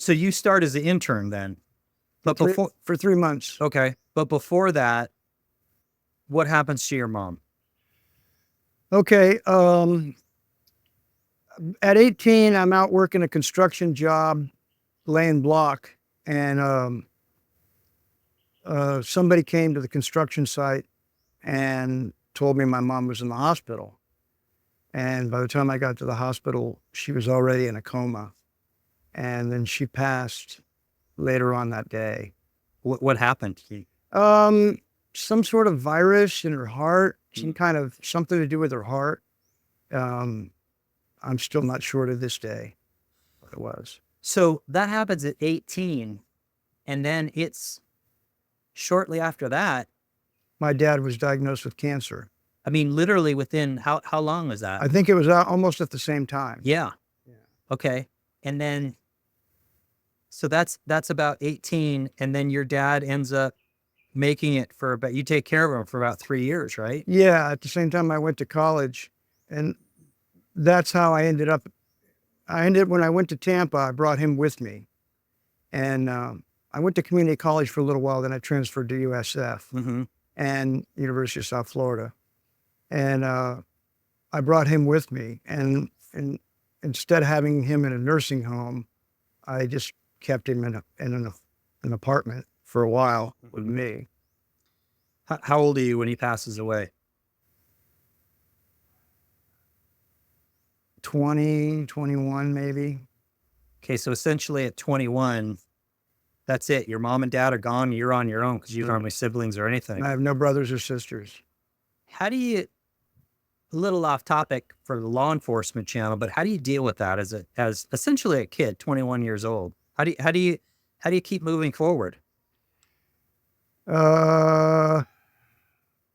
So you start as an intern then, but for 3 months. Okay. But before that, what happens to your mom? Okay. At 18, I'm out working a construction job, laying block, and somebody came to the construction site and told me my mom was in the hospital. And by the time I got to the hospital, she was already in a coma. And then she passed later on that day. What happened? Some sort of virus in her heart, some kind of something to do with her heart. I'm still not sure to this day what it was. So that happens at 18. And then it's shortly after that. My dad was diagnosed with cancer. I mean, literally within how long was that? I think it was almost at the same time. Yeah. Okay. And then, so that's about 18. And then your dad ends up making it for about, you take care of him for about 3 years, right? Yeah. At the same time I went to college, and that's how I ended up. When I went to Tampa, I brought him with me. And I went to community college for a little while, then I transferred to USF and University of South Florida. And I brought him with me. And instead of having him in a nursing home, I just kept him in an apartment for a while with me. How old are you when he passes away? 20, 21 maybe. Okay, so essentially at 21, that's it. Your mom and dad are gone. You're on your own because you don't have any siblings or anything. I have no brothers or sisters. How do you, a little off topic for the law enforcement channel, but how do you deal with that as essentially a kid, 21 years old? How do you keep moving forward? Well,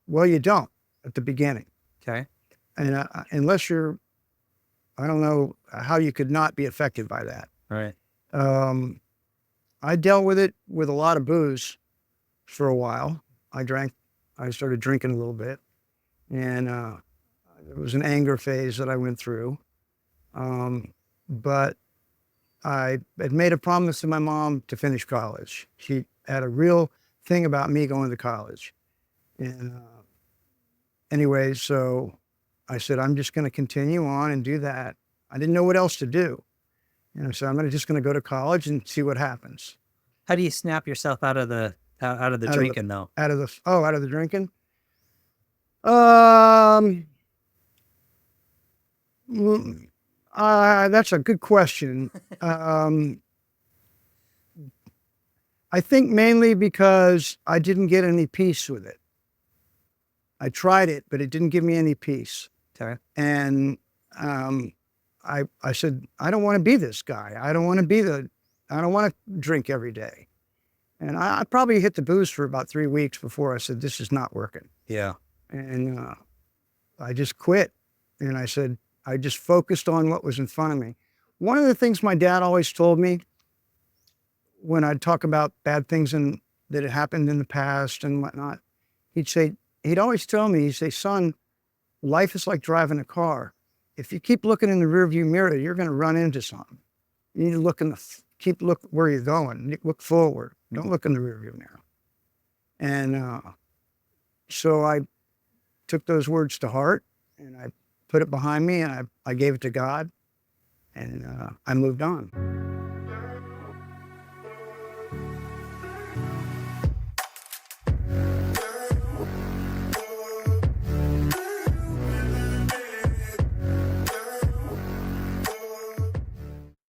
you don't at the beginning. Okay. And unless you're, I don't know how you could not be affected by that. Right. I dealt with it with a lot of booze for a while. I started drinking a little bit, and it was an anger phase that I went through. But I had made a promise to my mom to finish college. She had a real thing about me going to college. And anyway, so I said, I'm just going to continue on and do that. I didn't know what else to do. And so I'm just going to go to college and see what happens. How do you snap yourself out of the drinking though? Out of the drinking? That's a good question. I think mainly because I didn't get any peace with it. I tried it, but it didn't give me any peace. Okay. And I said, I don't want to be this guy. I don't want to drink every day. And I probably hit the booze for about 3 weeks before I said, this is not working. Yeah. And I just quit. And I said, I just focused on what was in front of me. One of the things my dad always told me when I'd talk about bad things that had happened in the past and whatnot, he'd always tell me, he'd say, son, life is like driving a car. If you keep looking in the rearview mirror, you're going to run into something. You need to look where you're going. Look forward. Don't look in the rearview mirror. And so I took those words to heart, and I put it behind me, and I gave it to God, and I moved on.